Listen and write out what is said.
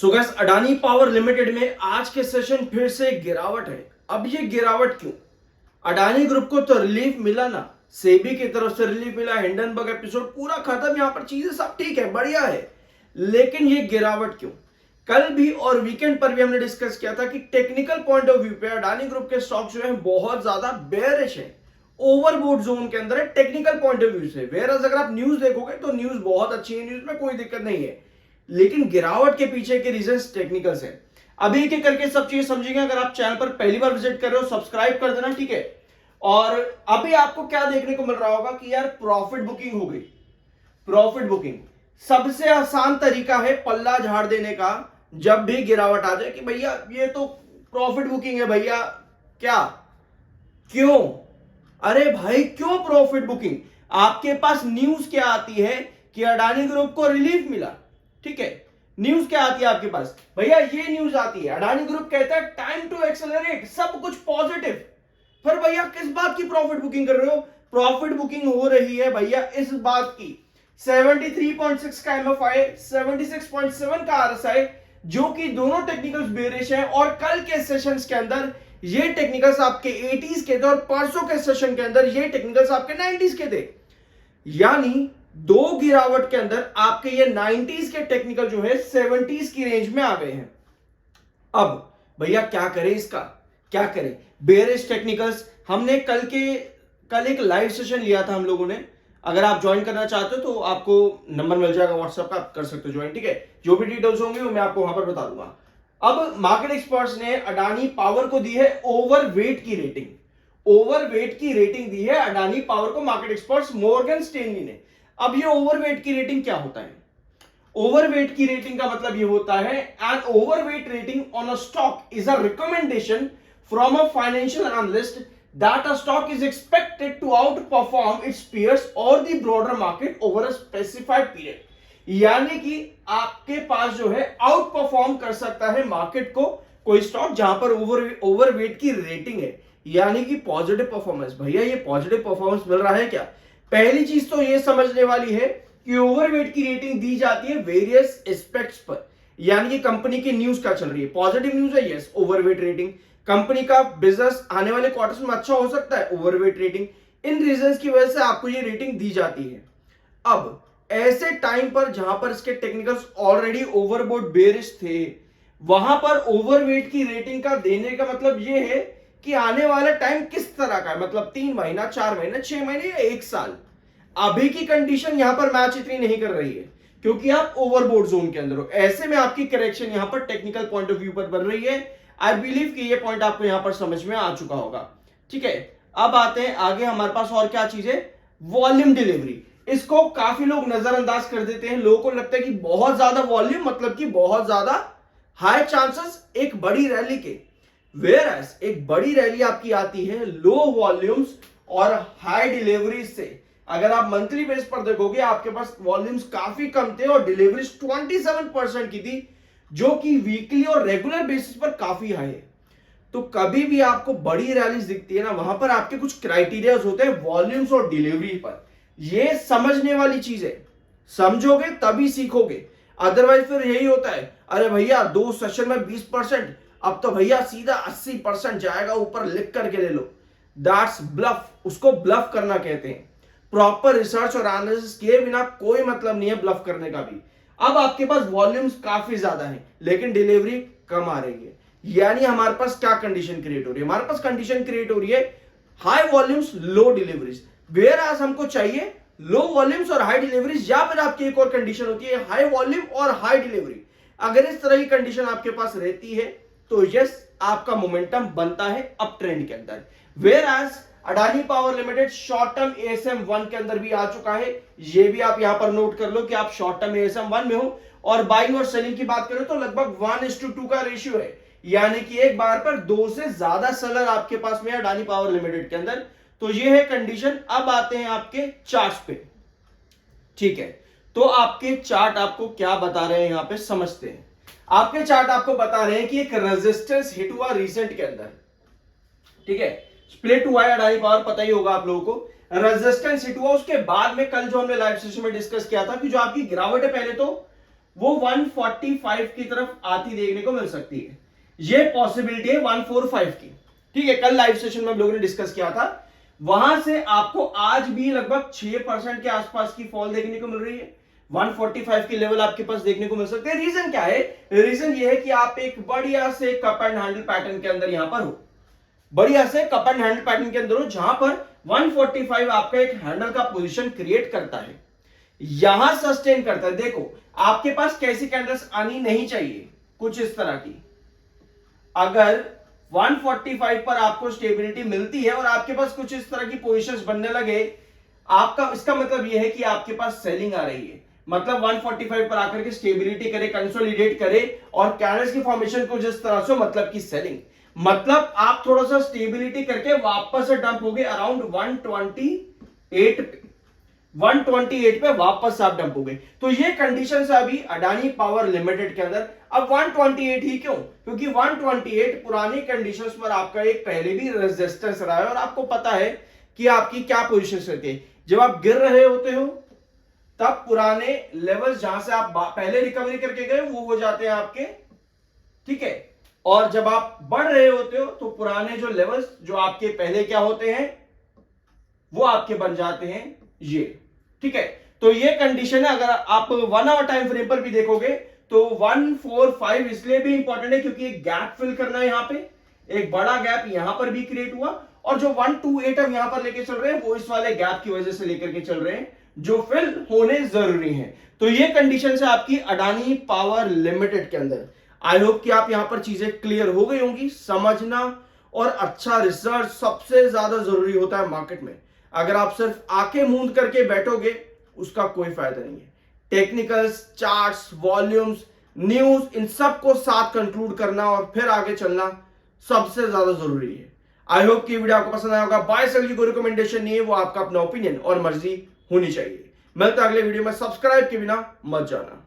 So guys, Adani power limited में आज के सेशन फिर से गिरावट है। अब ये गिरावट क्यों? अडानी ग्रुप को तो रिलीफ मिला ना, सेबी की तरफ से रिलीफ मिला, हिंडनबर्ग एपिसोड पूरा खत्म, यहां पर चीजें सब ठीक है, बढ़िया है। लेकिन ये गिरावट क्यों? कल भी और वीकेंड पर भी हमने डिस्कस किया था कि टेक्निकल पॉइंट ऑफ व्यू पे अडानी ग्रुप के स्टॉक जो है बहुत ज्यादा बेयरिश है, ओवरबोट जोन के अंदर है टेक्निकल पॉइंट ऑफ व्यू से। वेयरएज अगर आप न्यूज देखोगे तो न्यूज बहुत अच्छी है, न्यूज में कोई दिक्कत नहीं है, लेकिन गिरावट के पीछे के रीजंस टेक्निकल्स हैं। अभी एक एक करके सब चीजें समझेंगे। अगर आप चैनल पर पहली बार विजिट कर रहे हो सब्सक्राइब कर देना, ठीक है। और अभी आपको क्या देखने को मिल रहा होगा कि यार प्रॉफिट बुकिंग हो गई। प्रॉफिट बुकिंग सबसे आसान तरीका है पल्ला झाड़ देने का जब भी गिरावट आ जाए कि भैया ये तो प्रॉफिट बुकिंग है भैया। क्या? क्यों? अरे भाई क्यों प्रॉफिट बुकिंग? आपके पास न्यूज क्या आती है कि अडानी ग्रुप को रिलीफ मिला, ठीक है। न्यूज क्या आती है आपके पास? भैया ये न्यूज आती है, अडानी ग्रुप कहता है टाइम टू एक्सेलरेट, सब कुछ पॉजिटिव। फिर भैया किस बात की प्रॉफिट बुकिंग कर रहे हो? प्रॉफिट बुकिंग हो रही है भैया इस बात की 73.6 का एमएफआई, 76.7 का आरएसआई, जो कि दोनों टेक्निकल्स बेरिश हैं। और कल के सेशंस के अंदर ये टेक्निकल्स आपके 80s के थे और परसों के सेशन के अंदर ये टेक्निकल्स आपके 90s के थे। यानी दो गिरावट के अंदर आपके ये 90s के टेक्निकल जो है 70s की रेंज में आ गए हैं। अब भैया क्या करें इसका? क्या करें? बेयरिश टेक्निकल्स हमने कल एक लाइव सेशन लिया था हम लोगों ने। अगर आप ज्वाइन करना चाहते हो तो आपको नंबर मिल जाएगा व्हाट्सएप का, आप कर सकते हो ज्वाइन, ठीक है। जो भी डिटेल्स होंगे वो मैं आपको वहां पर बता दूंगा। अब मार्केट एक्सपर्ट्स ने अडानी पावर को दी है ओवरवेट की रेटिंग। ओवरवेट की रेटिंग दी है अडानी पावर को मार्केट एक्सपर्ट्स मॉर्गन स्टैनली ने। अब ये ओवरवेट की रेटिंग क्या होता है? ओवरवेट की रेटिंग का मतलब ये होता है an overweight rating on a stock is a recommendation from a financial analyst that a stock is expected to outperform its peers और the broader market over a specified period. यानी कि आपके पास जो है आउट परफॉर्म कर सकता है market को कोई स्टॉक जहां पर ओवरवेट की रेटिंग है, यानी कि पॉजिटिव परफॉर्मेंस। भैया ये पॉजिटिव परफॉर्मेंस मिल रहा है क्या? पहली चीज तो ये समझने वाली है कि ओवरवेट की रेटिंग दी जाती है वेरियस एस्पेक्ट्स पर, यानी कि कंपनी की न्यूज क्या चल रही है। पॉजिटिव न्यूज है, यस, ओवरवेट रेटिंग। कंपनी का बिजनेस आने वाले क्वार्टर्स में अच्छा हो सकता है, ओवरवेट रेटिंग। इन रीजंस की वजह से आपको ये रेटिंग दी जाती है। अब ऐसे टाइम पर जहां पर इसके टेक्निकल्स ऑलरेडी ओवरबोट बेरिश थे, वहां पर ओवरवेट की रेटिंग का देने का मतलब यह है कि आने वाला टाइम किस तरह का है, मतलब 3 महीना, 4 महीना, 6 महीने या 1 साल। अभी की कंडीशन यहां पर मैच इतनी नहीं कर रही है क्योंकि आप ओवरबोट जोन के अंदर हो। ऐसे में आपकी करेक्शन यहां पर टेक्निकल पॉइंट ऑफ व्यू पर बन रही है। आई बिलीव कि ये पॉइंट आपको यहां पर समझ में आ चुका होगा, ठीक है। अब आते हैं आगे, हमारे पास और क्या चीज है? Volume delivery. इसको काफी लोग नजरअंदाज कर देते हैं। लोगों को लगता है कि बहुत ज्यादा वॉल्यूम मतलब कि बहुत ज्यादा हाई चांसेस एक बड़ी रैली के। वेयरएज एक बड़ी रैली आपकी आती है लो वॉल्यूम्स और हाई डिलीवरी से। अगर आप मंथली बेस पर देखोगे आपके पास वॉल्यूम्स काफी कम थे और डिलीवरीज 27% की थी, जो कि वीकली और रेगुलर बेसिस पर काफी हाई है। तो कभी भी आपको बड़ी रैलीज दिखती है ना, वहां पर आपके कुछ क्राइटेरियाज होते हैं वॉल्यूम्स और डिलीवरी पर। ये समझने वाली चीज है, समझोगे तभी सीखोगे। अदरवाइज फिर यही होता है, अरे भैया 2 सेशन में 20%, अब तो भैया सीधा 80% जाएगा ऊपर, लिख करके ले लो। दैट्स ब्लफ, उसको ब्लफ करना कहते हैं। प्रॉपर रिसर्च और एनालिसिस किए बिना कोई मतलब नहीं है ब्लफ करने का भी। अब आपके पास वॉल्यूम्स काफी ज्यादा है लेकिन डिलीवरी कम आ रही है, यानी हमारे पास क्या कंडीशन क्रिएट हो रही है? हमारे पास कंडीशन क्रिएट हो रही है high volumes low deliveries. Where आज हमको चाहिए लो वॉल्यूम्स और हाई डिलीवरीज, या फिर आपकी एक और कंडीशन होती है हाई वॉल्यूम और हाई डिलीवरी। अगर इस तरह की कंडीशन आपके पास रहती है तो यस, आपका मोमेंटम बनता है अप ट्रेंड के अंदर। वेयर आज Adani power limited short term ASM 1 के अंदर भी आ चुका है। ये भी आप यहां पर नोट कर लो कि आप शॉर्ट टर्म एएसएम 1 में हो। और बाइंग और सेलिंग की बात करें तो लगभग 1:2 का रेशियो है, यानी कि एक बार पर 2 से ज्यादा सेलर आपके पास में है अडानी पावर लिमिटेड के अंदर। तो ये है कंडीशन। अब आते हैं आपके चार्ट्स पे, ठीक है। तो आपके चार्ट आपको क्या बता रहे हैं यहां पे समझते हैं। आपके चार्ट आपको बता रहे हैं कि एक रेजिस्टेंस हिट हुआ रिसेंट के अंदर, ठीक है। स्प्लिट हुआ है अडानी पावर, पता ही होगा आप लोगों को। रेजिस्टेंस हिट हुआ, उसके बाद में कल जो हमने लाइव सेशन में डिस्कस किया था कि जो आपकी गिरावट है पहले तो वो 145 की तरफ आती देखने को मिल सकती है। ये पॉसिबिलिटी है 145 की। ठीक है, कल लाइव सेशन में हम लोगों ने डिस्कस किया था, वहां से आपको आज भी लगभग 6% के आसपास की फॉल देखने को मिल रही है। 145 की लेवल आपके पास देखने को मिल सकते हैं। रीजन क्या है? रीजन ये है कि आप एक बढ़िया से कप एंड हैंडल पैटर्न के अंदर यहां पर हो, बढ़िया से कप एंड हैंडल पैटर्न के अंदर हो, जहां पर 145 आपका एक हैंडल का पोजीशन क्रिएट करता है, यहां सस्टेन करता है। देखो आपके पास कैसी कैंडल्स आनी नहीं चाहिए, कुछ इस तरह की। अगर 145 पर आपको स्टेबिलिटी मिलती है और आपके पास कुछ इस तरह की पोजीशंस बनने लगे, आपका इसका मतलब यह है कि आपके पास सेलिंग आ रही है। मतलब 145 पर आकर के स्टेबिलिटी करे, कंसोलिडेट करे और कैंडल्स की फॉर्मेशन को जिस तरह से, मतलब की सेलिंग, मतलब आप थोड़ा सा स्टेबिलिटी करके वापस से डंप हो गए अराउंड 128 पे, 128 पे वापस आप डंप हो गए। तो ये कंडीशन है अभी अडानी पावर लिमिटेड के अंदर। अब 128 ही क्यों? क्योंकि 128 पुरानी कंडीशंस पर आपका एक पहले भी रेजिस्टेंस रहा है और आपको पता है कि आपकी क्या पोजीशन रहती है। जब आप गिर रहे होते हो तब पुराने लेवल्स जहां से आप पहले रिकवरी करके गए वो हो जाते हैं आपके, ठीक है। और जब आप बढ़ रहे होते हो तो पुराने जो लेवल्स जो आपके पहले क्या होते हैं वो आपके बन जाते हैं ये, ठीक है। तो ये कंडीशन है। अगर आप 1 आवर टाइम फ्रेम पर भी देखोगे तो 145 इसलिए भी इंपॉर्टेंट है क्योंकि एक गैप फिल करना है, यहां पे एक बड़ा गैप यहां पर भी क्रिएट हुआ और जो 128 हम यहां पर लेके चल रहे हैं वो इस वाले गैप की वजह से लेकर के चल रहे हैं जो फिल होने जरूरी है। तो ये कंडीशन है आपकी अडानी पावर लिमिटेड के अंदर। आई होप कि आप यहां पर चीजें क्लियर हो गई होंगी। समझना और अच्छा रिसर्च सबसे ज्यादा जरूरी होता है मार्केट में। अगर आप सिर्फ आंखें मूंद करके बैठोगे उसका कोई फायदा नहीं है। टेक्निकल्स, चार्ट्स, वॉल्यूम्स, न्यूज, इन सब को साथ कंक्लूड करना और फिर आगे चलना सबसे ज्यादा जरूरी है। आई होप कि वीडियो आपको पसंद आया होगा। बाय सेल की कोई रिकमेंडेशन नहीं है, वो आपका अपना ओपिनियन और मर्जी होनी चाहिए। मिलता है अगले वीडियो में। सब्सक्राइब के बिना मत जाना।